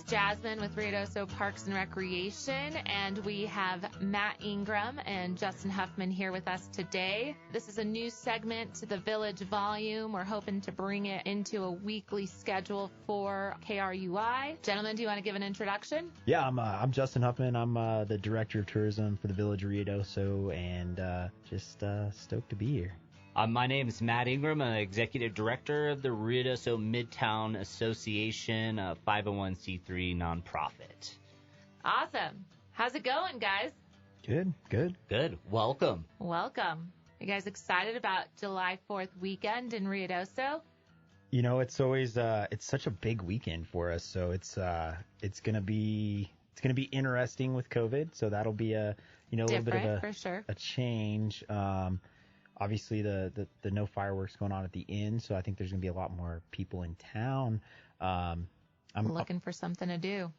Jasmine with Ruidoso Parks and Recreation, and we have Matt Ingram and Justin Huffman here with us today. This is a new segment to the Village Volume. We're hoping to bring it into a weekly schedule for KRUI. Gentlemen, do you want to give an introduction? Yeah, I'm Justin Huffman. I'm the Director of Tourism for the Village Ruidoso, and just stoked to be here. My name is Matt Ingram. I'm Executive Director of the Ruidoso Midtown Association, a 501c3 nonprofit. Awesome. How's it going, guys? Good. Good. Welcome. You guys excited about July 4th weekend in Ruidoso? You know, it's always it's such a big weekend for us, so it's gonna be interesting with COVID. So that'll be a little bit of for sure. a change. Obviously, the no fireworks going on at the inn, so I think there's going to be a lot more people in town. I'm looking for something to do.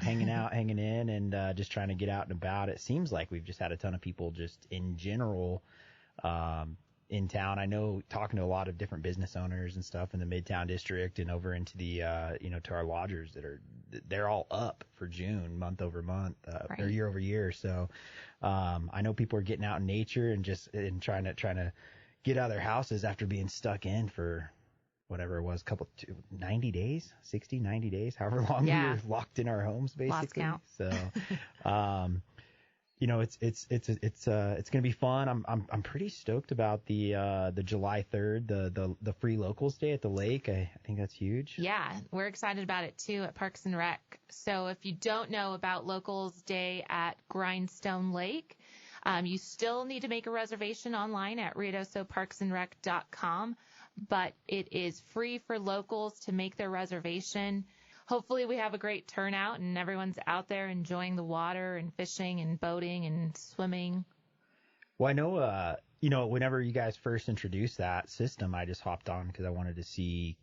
Hanging out, hanging in, and just trying to get out and about. It seems like we've just had a ton of people just in general in town. I know talking to a lot of different business owners and stuff in the Midtown District and over into the to our lodgers they're all up for June month over month or year over year. So I know people are getting out in nature and trying to get out of their houses after being stuck in for whatever it was, 90 days, 60, 90 days, however long we were locked in our homes, basically. Lost count. So it's going to be fun. I'm pretty stoked about the July 3rd, the free locals day at the lake. I think that's huge. Yeah, we're excited about it too at Parks and Rec. So if you don't know about Locals Day at Grindstone Lake, you still need to make a reservation online at ruidosoparksandrec.com, but it is free for locals to make their reservation. Hopefully we have a great turnout and everyone's out there enjoying the water and fishing and boating and swimming. Well, I know, whenever you guys first introduced that system, I just hopped on because I wanted to see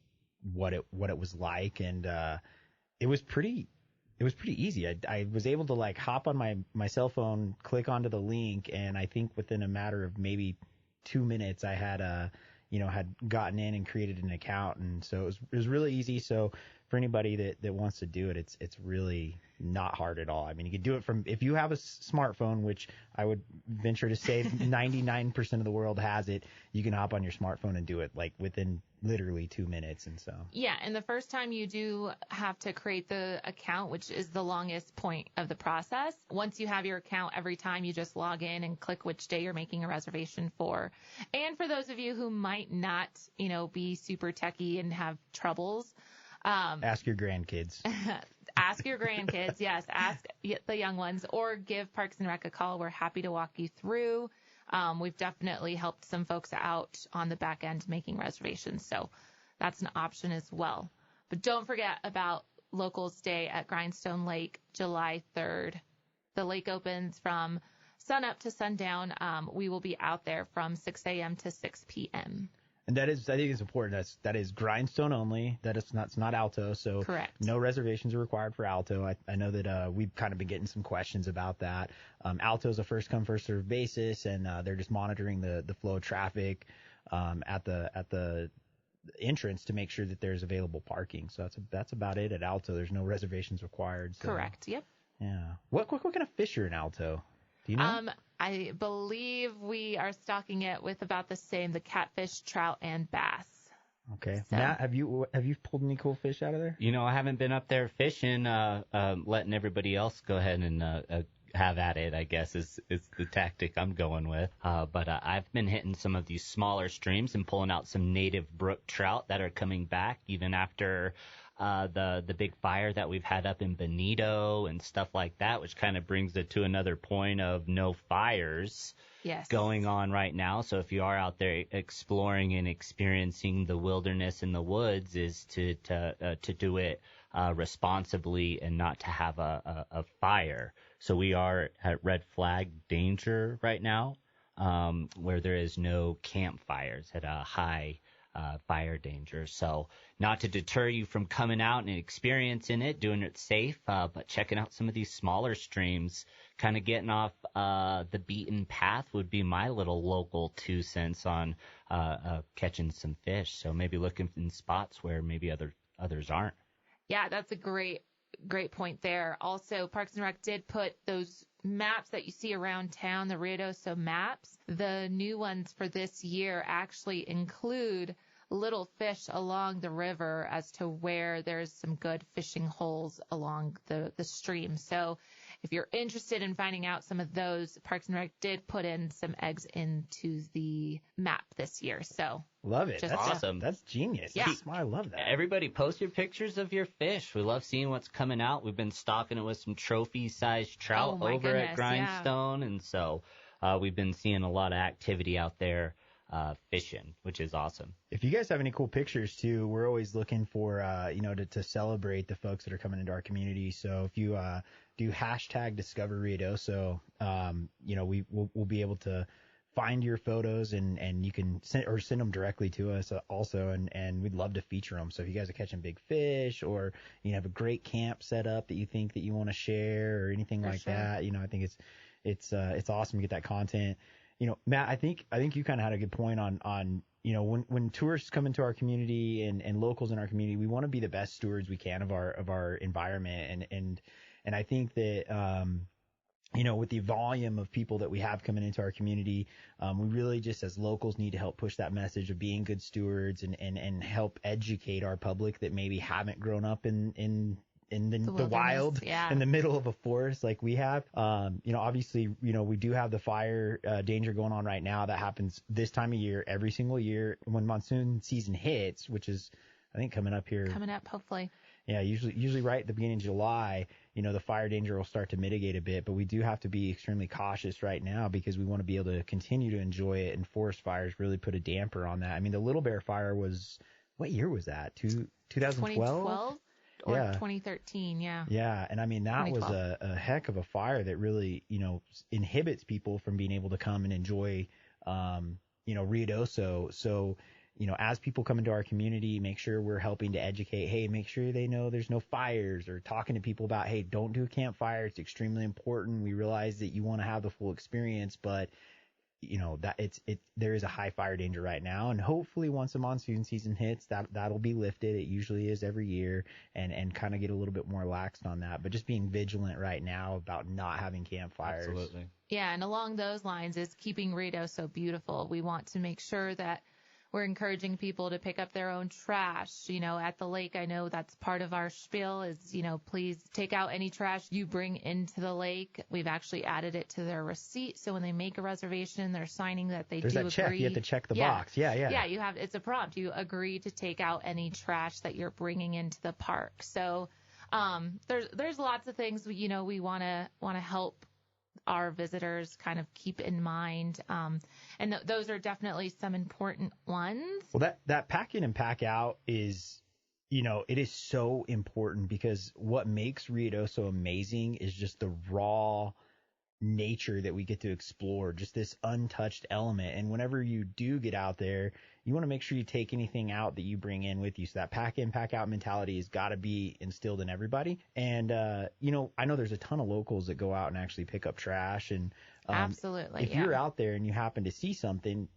what it was like, and it was pretty easy. I was able to hop on my cell phone, click onto the link, and I think within a matter of maybe 2 minutes I had gotten in and created an account, and so it was really easy. So for anybody that wants to do it, it's really not hard at all. I mean, you can do it if you have a smartphone, which I would venture to say 99% of the world has it. You can hop on your smartphone and do it within literally 2 minutes. And so and the first time you do have to create the account, which is the longest point of the process. Once you have your account, every time you just log in and click which day you're making a reservation for. And for those of you who might not be super techie and have troubles, ask your grandkids. Ask your grandkids, yes. Ask the young ones, or give Parks and Rec a call. We're happy to walk you through. We've definitely helped some folks out on the back end making reservations, so that's an option as well. But don't forget about Locals Day at Grindstone Lake, July 3rd. The lake opens from sun up to sundown. We will be out there from 6 a.m. to 6 p.m. And I think it's important. That is Grindstone only. It's not Alto. So correct. No reservations are required for Alto. I know that we've kind of been getting some questions about that. Alto is a first come first served basis, and they're just monitoring the flow of traffic at the entrance to make sure that there's available parking. So that's about it at Alto. There's no reservations required. So, correct. Yep. Yeah. What kind of fish are in Alto? Do you know? I believe we are stocking it with about the same, the catfish, trout, and bass. Okay. So. Matt, have you pulled any cool fish out of there? I haven't been up there fishing, letting everybody else go ahead and have at it, I guess, is the tactic I'm going with. But I've been hitting some of these smaller streams and pulling out some native brook trout that are coming back even after the big fire that we've had up in Benito and stuff like that, which kind of brings it to another point of no fires going on right now. So if you are out there exploring and experiencing the wilderness and the woods, is to do it responsibly and not to have a fire. So we are at red flag danger right now, where there is no campfires at a high fire danger. So not to deter you from coming out and experiencing it, doing it safe, but checking out some of these smaller streams, kind of getting off the beaten path would be my little local 2 cents on catching some fish. So maybe looking in spots where maybe others aren't. Yeah, that's a great great point there. Also, Parks and Rec did put those maps that you see around town, the Ruidoso maps. The new ones for this year actually include little fish along the river as to where there's some good fishing holes along the stream. So if you're interested in finding out some of those, Parks and Rec did put in some eggs into the map this year. So love it. That's awesome. That's genius. Yeah. I love that. Everybody post your pictures of your fish. We love seeing what's coming out. We've been stocking it with some trophy-sized trout over at Grindstone. Yeah. And so we've been seeing a lot of activity out there fishing, which is awesome. If you guys have any cool pictures too, we're always looking for, to celebrate the folks that are coming into our community. So if you do hashtag Discover Ruidoso, we'll be able to find your photos and you can send them directly to us also. And we'd love to feature them. So if you guys are catching big fish or you have a great camp set up that you think that you want to share or anything like that, I think it's awesome to get that content. Matt, I think you kind of had a good point on when tourists come into our community and locals in our community, we want to be the best stewards we can of our environment. And I think that, with the volume of people that we have coming into our community, we really just as locals need to help push that message of being good stewards and help educate our public that maybe haven't grown up in the wild, in the middle of a forest like we have. Obviously, we do have the fire danger going on right now. That happens this time of year, every single year when monsoon season hits, which is, I think, coming up, hopefully. Yeah, usually right at the beginning of July, the fire danger will start to mitigate a bit, but we do have to be extremely cautious right now because we want to be able to continue to enjoy it, and forest fires really put a damper on that. I mean, the Little Bear fire was, what year was that? 2012? 2012? Or 2013, yeah. Yeah, and I mean, that was a heck of a fire that really, inhibits people from being able to come and enjoy, Ruidoso. So, as people come into our community, make sure we're helping to educate. Hey, make sure they know there's no fires, or talking to people about, hey, don't do a campfire. It's extremely important. We realize that you want to have the full experience, but that there is a high fire danger right now, and hopefully once the monsoon season hits, that'll be lifted. It usually is every year, and kind of get a little bit more laxed on that. But just being vigilant right now about not having campfires. Absolutely. Yeah, and along those lines is keeping Ruidoso beautiful. We want to make sure that we're encouraging people to pick up their own trash, at the lake. I know that's part of our spiel is, please take out any trash you bring into the lake. We've actually added it to their receipt. So when they make a reservation, they're signing that they There's do that agree. Check. You have to check the box. Yeah. Yeah, it's a prompt. You agree to take out any trash that you're bringing into the park. So, there's lots of things we want to help our visitors kind of keep in mind. And those are definitely some important ones. Well, that pack in and pack out is, it is so important because what makes Ruidoso amazing is just the raw nature that we get to explore, just this untouched element. And whenever you do get out there, you want to make sure you take anything out that you bring in with you. So that pack in, pack out mentality has got to be instilled in everybody. And, I know there's a ton of locals that go out and actually pick up trash. And absolutely, if you're out there and you happen to see something,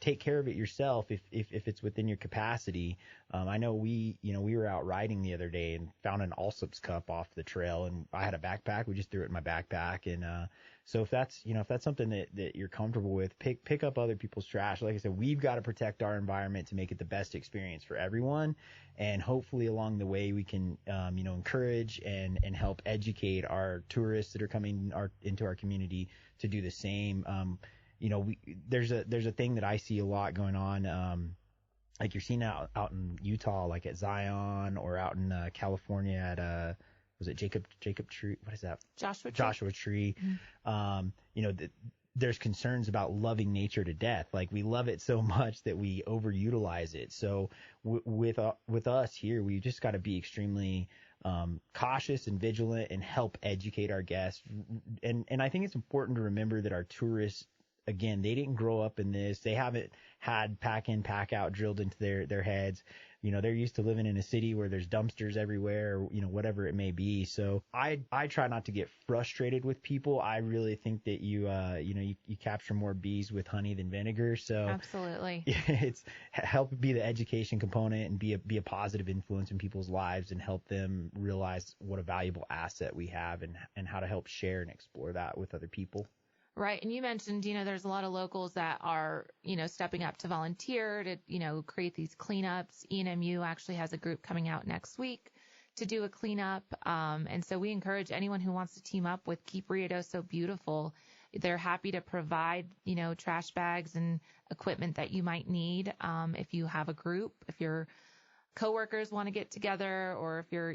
take care of it yourself if it's within your capacity. I know we were out riding the other day and found an Allsup's cup off the trail, and I had a backpack. We just threw it in my backpack. And so if that's something that you're comfortable with, pick up other people's trash. Like I said, we've got to protect our environment to make it the best experience for everyone. And hopefully along the way we can, encourage and help educate our tourists that are coming into our community to do the same. There's a thing that I see a lot going on, like you're seeing out in Utah, like at Zion, or out in California at was it Jacob Tree? What is that? Joshua Tree. Mm-hmm. There's concerns about loving nature to death. Like we love it so much that we overutilize it. So with us here, we just got to be extremely cautious and vigilant and help educate our guests. And I think it's important to remember that our tourists again, they didn't grow up in this. They haven't had pack in, pack out drilled into their heads. They're used to living in a city where there's dumpsters everywhere, or, whatever it may be. So I try not to get frustrated with people. I really think that you capture more bees with honey than vinegar. So absolutely, it's help be the education component and be a positive influence in people's lives and help them realize what a valuable asset we have and how to help share and explore that with other people. Right. And you mentioned, there's a lot of locals that are, stepping up to volunteer to, create these cleanups. ENMU actually has a group coming out next week to do a cleanup. And so we encourage anyone who wants to team up with Keep Ruidoso Beautiful. They're happy to provide, trash bags and equipment that you might need. If you have a group, if your coworkers want to get together, or if your,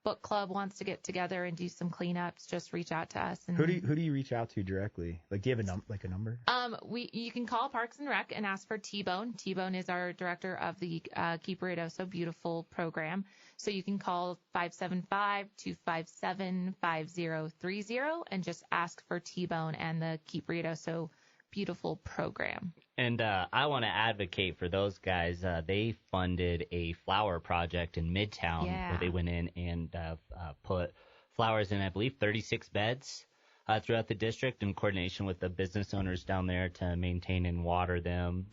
book club wants to get together and do some cleanups, just reach out to us. And who do you reach out to directly? Like, do you have a number? You can call Parks and Rec and ask for T-Bone. T-Bone is our director of the Keep Ruidoso Beautiful program. So you can call 575-257-5030 and just ask for T-Bone and the Keep Ruidoso Beautiful program. And I want to advocate for those guys. They funded a flower project in Midtown where they went in and put flowers in, I believe, 36 beds throughout the district in coordination with the business owners down there to maintain and water them.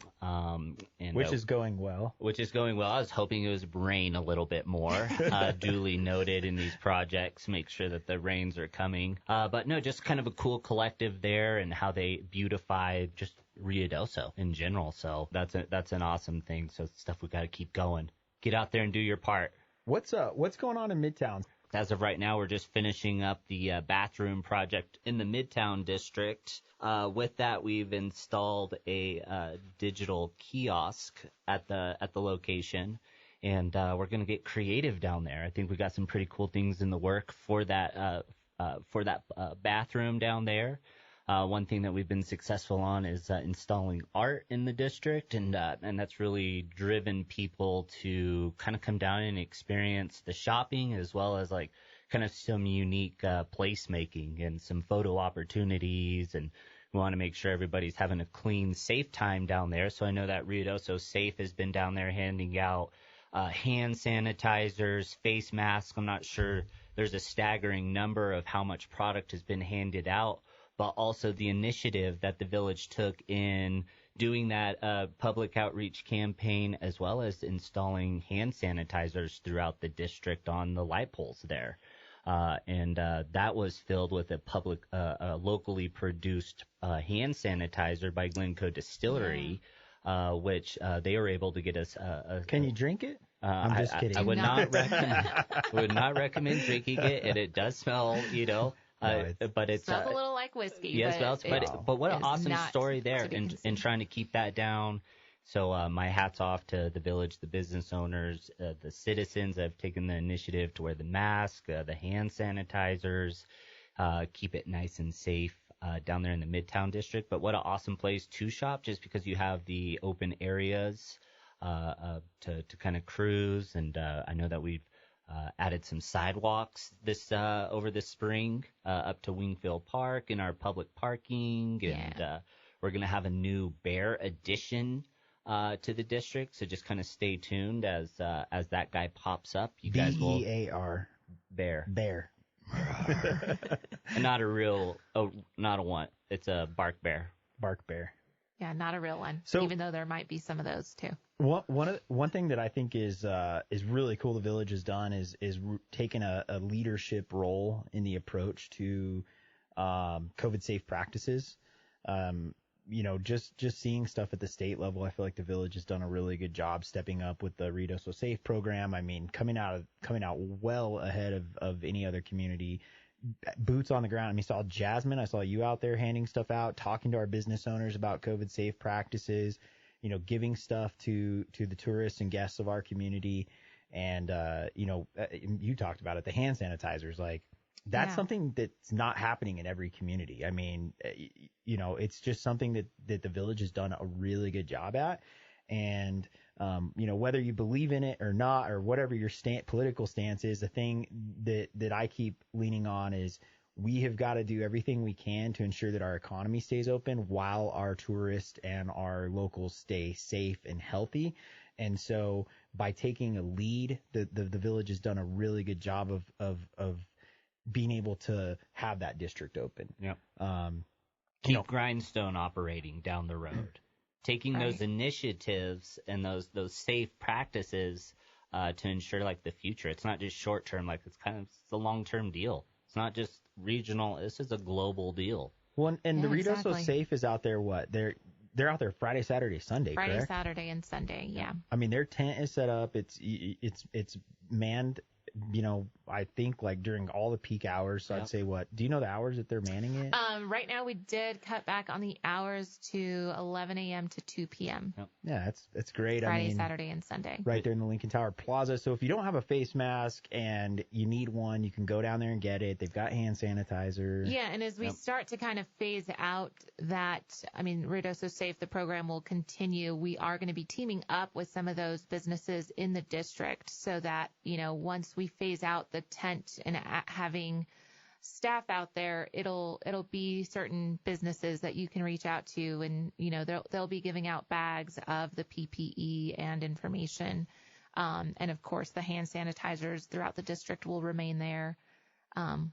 Which is going well. Which is going well. I was hoping it was rain a little bit more. Duly noted in these projects. Make sure that the rains are coming. But no, just kind of a cool collective there and how they beautify just Ruidoso in general. So that's an awesome thing. So it's stuff we got to keep going. Get out there and do your part. What's going on in Midtown? As of right now, we're just finishing up the bathroom project in the Midtown district. With that, we've installed a digital kiosk at the location, and we're going to get creative down there. I think we got some pretty cool things in the work for that bathroom down there. One thing that we've been successful on is installing art in the district, and that's really driven people to kind of come down and experience the shopping as well as like kind of some unique placemaking and some photo opportunities. And we want to make sure everybody's having a clean, safe time down there. So I know that Ruidoso Safe has been down there handing out hand sanitizers, face masks. I'm not sure there's a staggering number of how much product has been handed out, but also the initiative that the village took in doing that public outreach campaign, as well as installing hand sanitizers throughout the district on the light poles there. And that was filled with a locally produced hand sanitizer by Glencoe Distillery, which they were able to get us. Can you drink it? I'm just kidding. I would not recommend drinking it, and it does smell, but it smells a little like whiskey. Yeah, but what an awesome story there in trying to keep that down. So my hat's off to the village, the business owners, the citizens that have taken the initiative to wear the mask, the hand sanitizers, keep it nice and safe down there in the Midtown district. But what an awesome place to shop, just because you have the open areas to kind of cruise. And I know that we've added some sidewalks over this spring up to Wingfield Park in our public parking, and we're going to have a new bear addition to the district. So just kind of stay tuned as that guy pops up. You guys will BEAR bear. And not a one. It's a bark bear. Bark bear. Yeah, not a real one. So, even though there might be some of those too. One thing that I think is really cool the village has done is taken a leadership role in the approach to COVID safe practices. Just seeing stuff at the state level, I feel like the village has done a really good job stepping up with the Ruidoso Safe program. I mean, coming out well ahead of any other community. Boots on the ground. I mean, saw Jasmine. I saw you out there handing stuff out, talking to our business owners about COVID safe practices, giving stuff to the tourists and guests of our community. And, you talked about it, the hand sanitizers, like that's something that's not happening in every community. I mean, it's just something that the village has done a really good job at. And, whether you believe in it or not, or whatever your political stance is, the thing that I keep leaning on is we have got to do everything we can to ensure that our economy stays open while our tourists and our locals stay safe and healthy. And so by taking a lead, the village has done a really good job of being able to have that district open. Yep. Keep Grindstone operating down the road. Taking those initiatives and those safe practices to ensure like the future. It's not just short term, like it's a long term deal. It's not just regional. This is a global deal. Well, and the Ruidoso Safe is out there. What they're out there Friday, Saturday, Sunday. Friday, correct? Saturday, and Sunday. Yeah. I mean, their tent is set up. It's manned. I think like during all the peak hours. So I'd say what? Do you know the hours that they're manning it? Right now we did cut back on the hours to 11 a.m. to 2 p.m. Yep. Yeah, that's great. Friday, Saturday, and Sunday. Right there in the Lincoln Tower Plaza. So if you don't have a face mask and you need one, you can go down there and get it. They've got hand sanitizer. Yeah, and as we start to kind of phase out that, Ruidoso Safe, the program will continue. We are going to be teaming up with some of those businesses in the district so that, once we phase out the tent and having staff out there, it'll be certain businesses that you can reach out to, and they'll be giving out bags of the PPE and information, and of course the hand sanitizers throughout the district will remain there.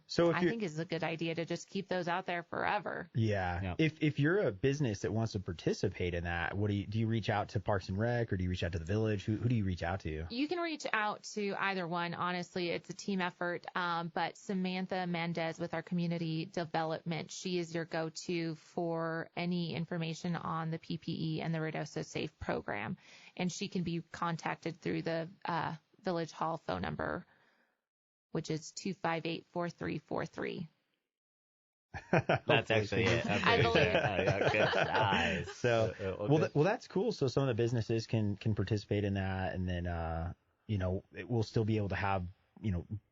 So I think it's a good idea to just keep those out there forever. Yeah. If you're a business that wants to participate in that, do you reach out to Parks and Rec or do you reach out to the village? Who do you reach out to? You can reach out to either one. Honestly, it's a team effort. But Samantha Mendez with our community development, she is your go-to for any information on the PPE and the Ruidoso Safe program. And she can be contacted through the Village Hall phone number, which is 258-4343. That's actually it. Okay. I believe it. Good. Nice. So, well, that's cool. So some of the businesses can participate in that, and then we'll still be able to have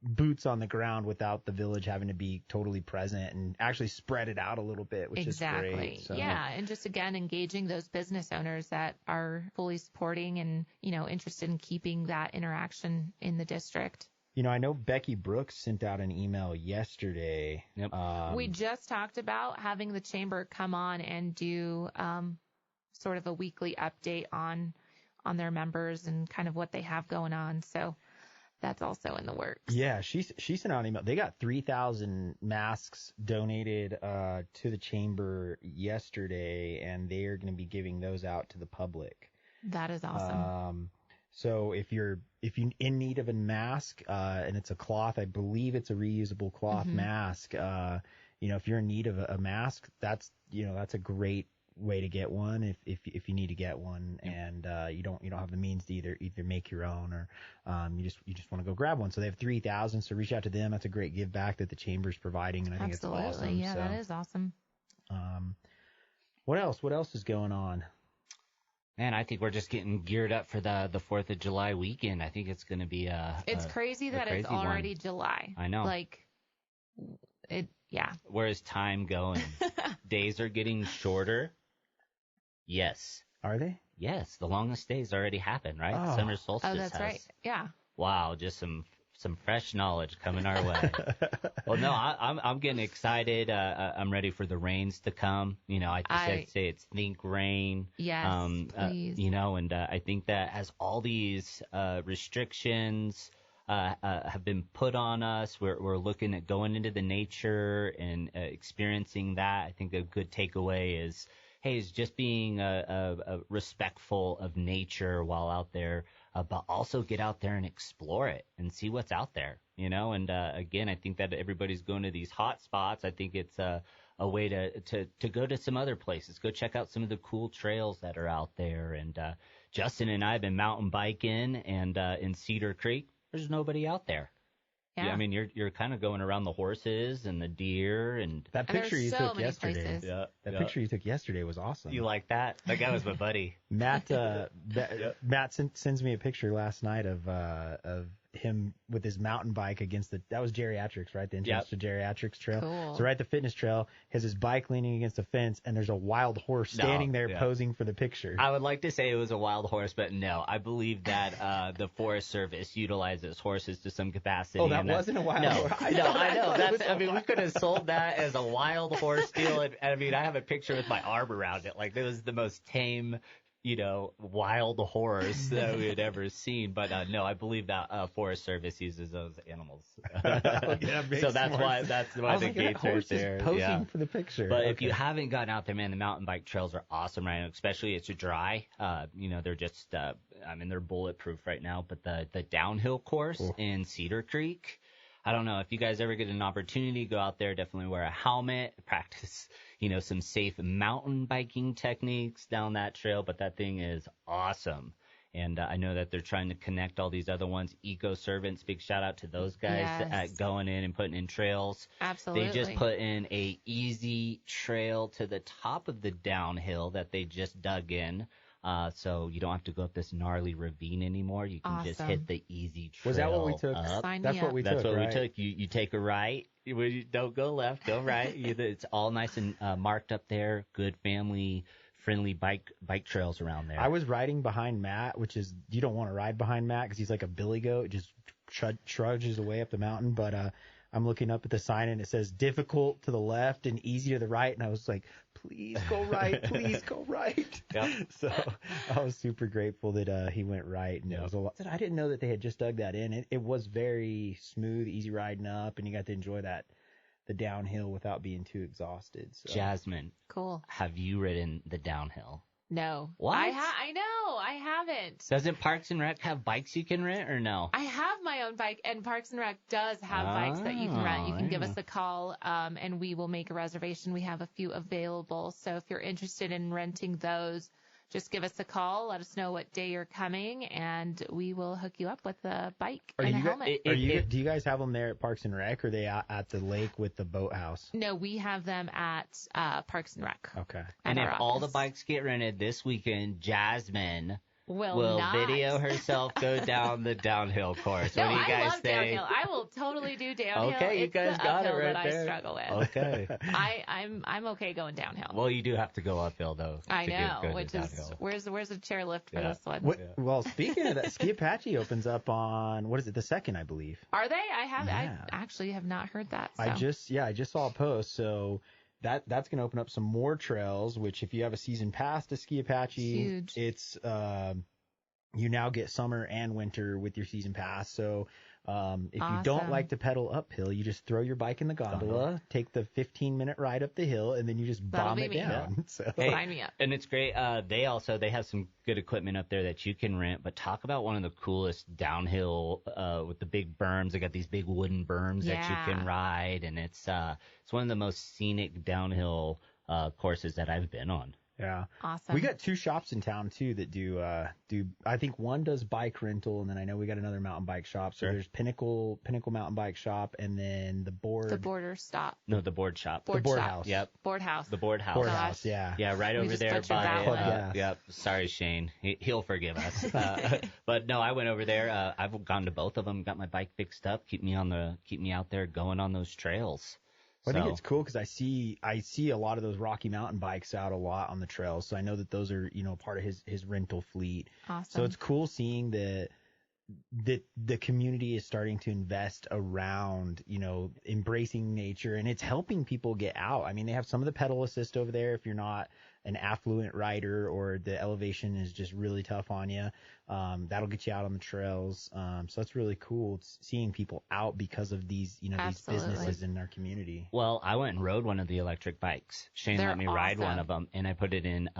boots on the ground without the village having to be totally present and actually spread it out a little bit, which is great. So. Yeah, and just again engaging those business owners that are fully supporting and interested in keeping that interaction in the district. I know Becky Brooks sent out an email yesterday. Yep. We just talked about having the chamber come on and do sort of a weekly update on their members and kind of what they have going on. So that's also in the works. Yeah, she sent out an email. They got 3,000 masks donated to the chamber yesterday, and they are going to be giving those out to the public. That is awesome. So if you're in need of a mask, and it's a cloth, I believe it's a reusable cloth mask. If you're in need of a mask, that's a great way to get one if you need to get one, and you don't have the means to either make your own or you just want to go grab one. So they have 3,000. So reach out to them. That's a great give back that the chamber's providing, and I think it's awesome. Yeah, that is awesome. What else is going on? Man, I think we're just getting geared up for the 4th of July weekend. I think it's going to be it's crazy that it's already July. I know. Yeah. Where's time going? Days are getting shorter. Yes. Are they? Yes. The longest days already happened, right? Oh. Summer solstice that's right. Yeah. Wow. Just some fresh knowledge coming our way. Well, no, I'm getting excited. I'm ready for the rains to come. I'd say it's think rain. Yes, please. And I think that as all these restrictions have been put on us, we're looking at going into the nature and experiencing that. I think a good takeaway is just being respectful of nature while out there. But also get out there and explore it and see what's out there, and again, I think that everybody's going to these hot spots. I think it's a way to go to some other places, go check out some of the cool trails that are out there. And Justin and I have been mountain biking, and in Cedar Creek, there's nobody out there. Yeah, you're kind of going around the horses and the deer and that picture you took yesterday. Places. That picture you took yesterday was awesome. You like that? That guy was my buddy. Matt Matt sends me a picture last night of him with his mountain bike against that was geriatrics, right? The entrance to geriatrics trail. Cool. So right at the fitness trail, has his bike leaning against a fence, and there's a wild horse standing there posing for the picture. I would like to say it was a wild horse, but no, I believe that the Forest Service utilizes horses to some capacity. Oh, that wasn't a wild horse. I know. We could have sold that as a wild horse deal. And, I mean, I have a picture with my arm around it. Like, it was the most tame, wild horse that we had ever seen. But no, I believe that Forest Service uses those animals. So that's why the gates are there. Posing for the picture. But if you haven't gotten out there, man, the mountain bike trails are awesome right now, especially it's dry. They're just, they're bulletproof right now. But the downhill course in Cedar Creek, I don't know if you guys ever get an opportunity, go out there, definitely wear a helmet, practice, some safe mountain biking techniques down that trail. But that thing is awesome. And I know that they're trying to connect all these other ones. Eco Servants, big shout out to those guys at going in and putting in trails. Absolutely. They just put in a easy trail to the top of the downhill that they just dug in. So you don't have to go up this gnarly ravine anymore. You can just hit the easy trail. Was that what we took? That's what we took. That's what right? we took. You take a right. You don't go left, go right. It's all nice and marked up there. Good family friendly bike trails around there. I was riding behind Matt, which is, you don't want to ride behind Matt because he's like a billy goat, just trudges away up the mountain. But I'm looking up at the sign and it says difficult to the left and easy to the right. And I was like, please go right, please go right. Yep. So I was super grateful that he went right. And it was a lot. I didn't know that they had just dug that in. It was very smooth, easy riding up, and you got to enjoy the downhill without being too exhausted. So. Jasmine. Cool. Have you ridden the downhill? No. What? I know. I haven't. Doesn't Parks and Rec have bikes you can rent or no? I have my own bike, and Parks and Rec does have bikes that you can rent. You can give us a call, and we will make a reservation. We have a few available. So if you're interested in renting those, just give us a call. Let us know what day you're coming, and we will hook you up with a bike and a helmet. Do you guys have them there at Parks and Rec, or are they out at the lake with the boathouse? No, we have them at Parks and Rec. Okay. And if all the bikes get rented this weekend, Jasmine will video herself go down the downhill course. No, what do you guys I love think? downhill. I will totally do downhill. Okay, you guys got it right that there. I struggle with. Okay. I'm okay going downhill. Well, you do have to go uphill though. I know, which is where's the chairlift for this one? Well, speaking of that, Ski Apache opens up on what is it, the 2nd, I believe. Are they? I actually have not heard that. So. I just saw a post. So that's going to open up some more trails. Which, if you have a season pass to Ski Apache, it's you now get summer and winter with your season pass. So if you don't like to pedal uphill, you just throw your bike in the gondola, take the 15-minute ride up the hill, and then you just bomb it down. Yeah. So. Sign me up. And it's great. They have some good equipment up there that you can rent. But talk about one of the coolest downhill with the big berms. They got these big wooden berms that you can ride, and it's one of the most scenic downhill courses that I've been on. Yeah. Awesome. We got 2 shops in town too that do I think one does bike rental, and then I know we got another mountain bike shop. So there's Pinnacle Mountain Bike Shop, and then the border stop. No, the board shop. The board house. Yep. Board house. The board house. Board house, yeah. Yeah, right over there by yep. Sorry, Shane. He'll forgive us. But no, I went over there. I've gone to both of them, got my bike fixed up, keep me out there going on those trails. I think it's cool because I see a lot of those Rocky Mountain bikes out a lot on the trails. So I know that those are, part of his rental fleet. Awesome. So it's cool seeing that the community is starting to invest around, embracing nature, and it's helping people get out. I mean, they have some of the pedal assist over there if you're not an affluent rider or the elevation is just really tough on you. That'll get you out on the trails. So that's really cool. It's seeing people out because of these, these businesses in our community. Well, I went and rode one of the electric bikes. Shane let me ride one of them, and I put it in,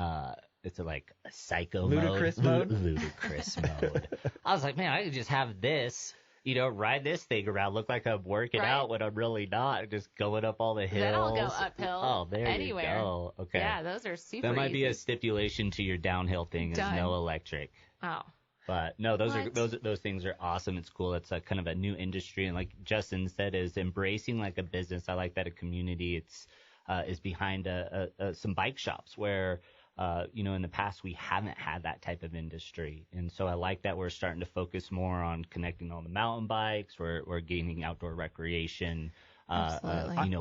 it's like a psycho ludicrous mode. Ludicrous mode. I was like, man, I could just have this, ride this thing around, look like I'm working out when I'm really not, just going up all the hills. Then I'll go uphill. Oh, there anywhere. you go. Okay. Yeah, those are super That might easy. be a stipulation to your downhill thing is no electric. Oh. But no, those things are awesome. It's cool. It's a kind of a new industry, and like Justin said, is embracing like a business. I like that a community is behind some bike shops where in the past we haven't had that type of industry. And so I like that we're starting to focus more on connecting all the mountain bikes. We're gaining outdoor recreation,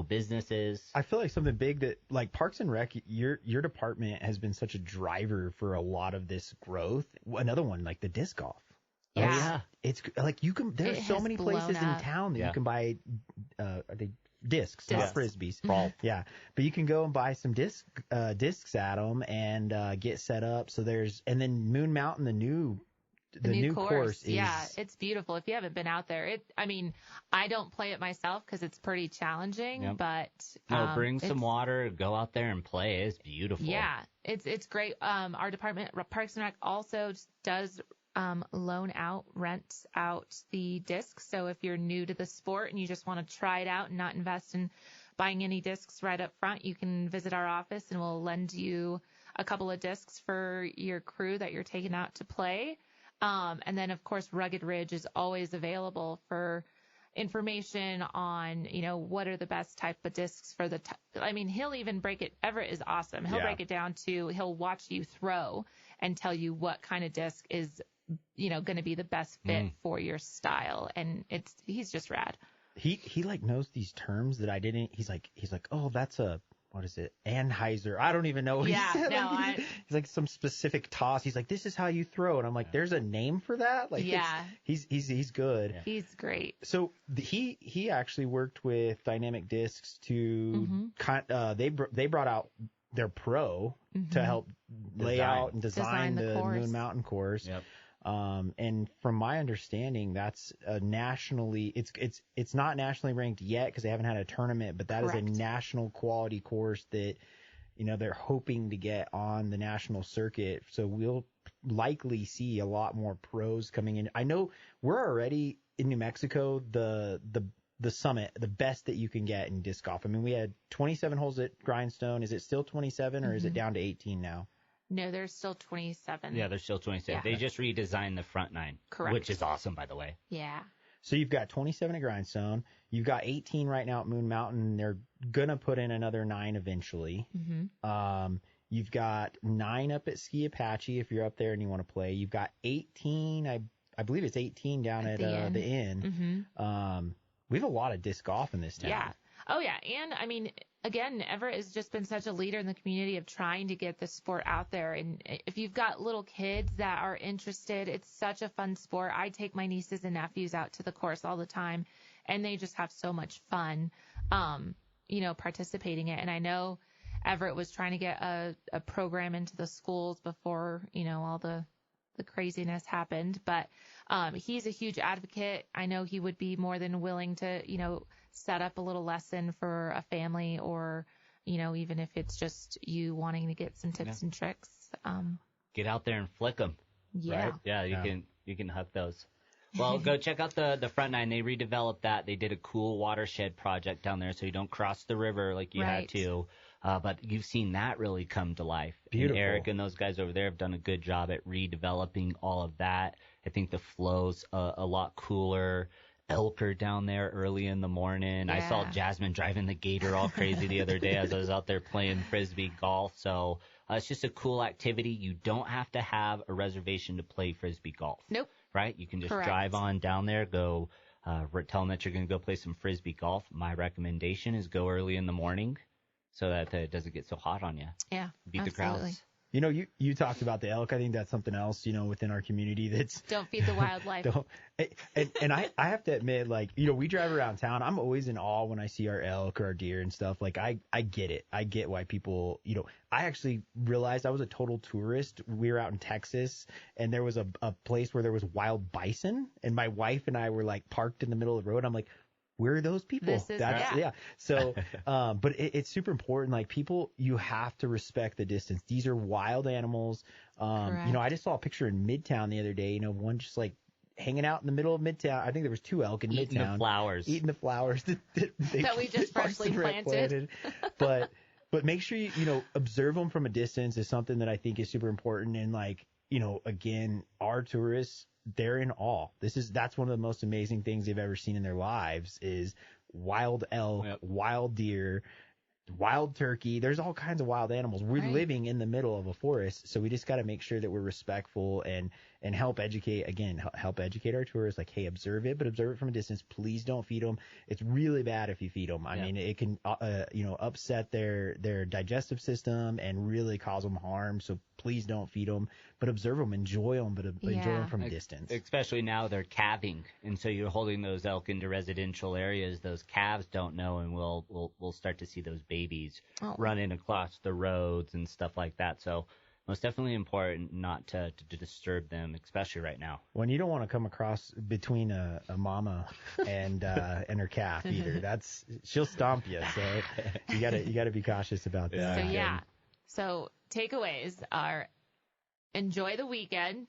businesses. I feel like something big that like Parks and Rec, your department has been such a driver for a lot of this growth. Another one, like the disc golf. Yeah. It's like there's so many places in town that you can buy, are they discs, not frisbees. Yeah. But you can go and buy some discs at them and get set up. So and then Moon Mountain, the new course is, it's beautiful. If you haven't been out there, I don't play it myself because it's pretty challenging, but bring some water, go out there and play. It's beautiful. Yeah, it's great. Our department, Parks and Rec, also does rent out the discs. So if you're new to the sport and you just want to try it out and not invest in buying any discs right up front, you can visit our office and we'll lend you a couple of discs for your crew that you're taking out to play. And then, of course, Rugged Ridge is always available for information on, what are the best type of discs for he'll even break it. Everett is awesome. He'll break it down he'll watch you throw and tell you what kind of disc is, going to be the best fit for your style. And he's just rad. He like knows these terms that I didn't. He's like, oh, that's what is it? Anheuser. I don't even know what he said. No, he's like some specific toss. He's like, this is how you throw. And I'm like, there's a name for that? Like, he's good. Yeah. He's great. So he actually worked with Dynamic Discs to they brought out their pro to help lay out and design the Moon Mountain course. Yep. And from my understanding, that's nationally, it's not nationally ranked yet because they haven't had a tournament, but that is a national quality course that, they're hoping to get on the national circuit. So we'll likely see a lot more pros coming in. I know we're already in New Mexico, the summit, the best that you can get in disc golf. I mean, we had 27 holes at Grindstone. Is it still 27 or is it down to 18 now? No, there's still 27. Yeah, there's still 27. Yeah. They just redesigned the front nine. Correct. Which is awesome, by the way. Yeah. So you've got 27 at Grindstone. You've got 18 right now at Moon Mountain. They're going to put in another 9 eventually. You've got 9 up at Ski Apache if you're up there and you want to play. You've got 18, I believe it's 18 down at the Inn. We have a lot of disc golf in this town. Yeah. Oh, yeah. And, again, Everett has just been such a leader in the community of trying to get the sport out there. And if you've got little kids that are interested, it's such a fun sport. I take my nieces and nephews out to the course all the time, and they just have so much fun, participating in it. And I know Everett was trying to get a program into the schools before, all the craziness happened. But he's a huge advocate. I know he would be more than willing to, set up a little lesson for a family or, even if it's just you wanting to get some tips and tricks. Get out there and flick them. Yeah. Right? Yeah, you can hook those. Well, go check out the front nine. They redeveloped that. They did a cool watershed project down there so you don't cross the river like you had to. But you've seen that really come to life. Beautiful. And Eric and those guys over there have done a good job at redeveloping all of that. I think the flow's a lot cooler. Elk are down there early in the morning. Yeah. I saw Jasmine driving the gator all crazy the other day as I was out there playing Frisbee golf. So it's just a cool activity. You don't have to have a reservation to play Frisbee golf. Nope. Right? You can just drive on down there, go tell them that you're going to go play some Frisbee golf. My recommendation is go early in the morning so that it doesn't get so hot on you. Yeah, Beat the crowds. You talked about the elk. I think that's something else, within our community that's... Don't feed the wildlife. And I have to admit, we drive around town. I'm always in awe when I see our elk or our deer and stuff. I get it. I get why people, I actually realized I was a total tourist. We were out in Texas and there was a place where there was wild bison and my wife and I were parked in the middle of the road. I'm like, where are those people? So, but it's super important. People, you have to respect the distance. These are wild animals. I just saw a picture in Midtown the other day, one just hanging out in the middle of Midtown. I think there was 2 elk in Midtown. Eating the flowers that we just freshly planted. But make sure you observe them from a distance is something that I think is super important. And again, our tourists, they're in awe. That's one of the most amazing things they've ever seen in their lives is wild elk, wild deer. wild turkey. There's all kinds of wild animals. We're living in the middle of a forest, so we just got to make sure that we're respectful and help educate our tourists. Like, hey, observe it, but observe it from a distance. Please don't feed them. It's really bad if you feed them. I mean, it can upset their digestive system and really cause them harm. So please don't feed them, but observe them, enjoy them, but enjoy them from a distance. Especially now they're calving, and so you're holding those elk into residential areas. Those calves don't know, and we'll start to see those babies running across the roads and stuff like that. So most definitely important not to disturb them, especially right now. When you don't want to come across between a mama and her calf either. She'll stomp you. So you gotta be cautious about that. So takeaways are: enjoy the weekend,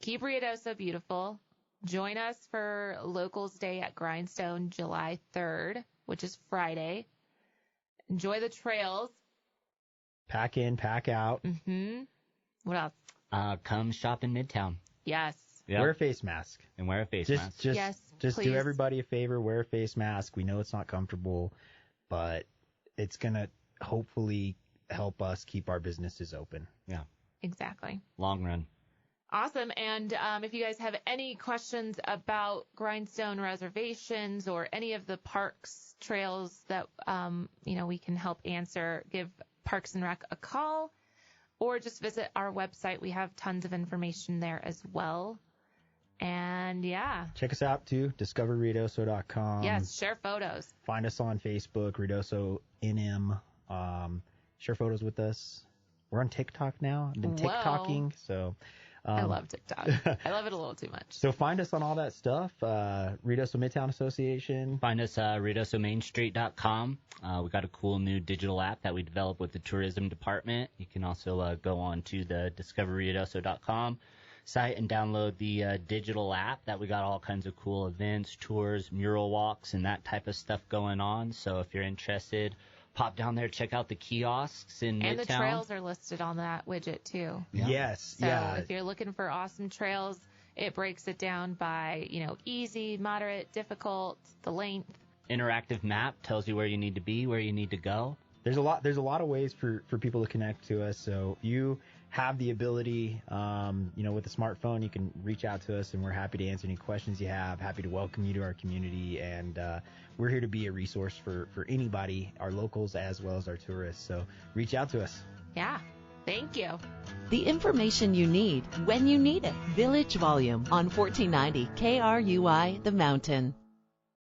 keep Ruidoso beautiful, join us for Locals Day at Grindstone July 3rd, which is Friday. Enjoy the trails. Pack in, pack out. Mm-hmm. What else? Come shop in Midtown. Yes. Yep. Wear a face mask. And wear a face mask. Just do everybody a favor. Wear a face mask. We know it's not comfortable, but it's going to hopefully help us keep our businesses open. Yeah. Exactly. Long run. Awesome. And if you guys have any questions about Grindstone reservations or any of the parks trails that, we can help answer, give Parks and Rec a call, or just visit our website. We have tons of information there as well. And check us out too, discoverruidoso.com. Yes, share photos. Find us on Facebook, Ruidoso NM. Share photos with us. We're on TikTok now. I've been TikToking, so I love TikTok. I love it a little too much. So find us on all that stuff. Ruidoso Midtown Association. Find us ruidosomainstreet.com. We got a cool new digital app that we developed with the tourism department. You can also go on to the discoverruidoso.com site and download the digital app that we got all kinds of cool events, tours, mural walks, and that type of stuff going on. So if you're interested, pop down there, check out the kiosks in Midtown. And the trails are listed on that widget too. Yeah. Yes. So if you're looking for awesome trails, it breaks it down by, easy, moderate, difficult, the length. Interactive map tells you where you need to be, where you need to go. There's a lot of ways for people to connect to us. So you have the ability, with a smartphone, you can reach out to us, and we're happy to answer any questions you have. Happy to welcome you to our community, and we're here to be a resource for anybody, our locals as well as our tourists. So reach out to us. Yeah. Thank you. The information you need when you need it. Village Volume on 1490 KRUI The Mountain.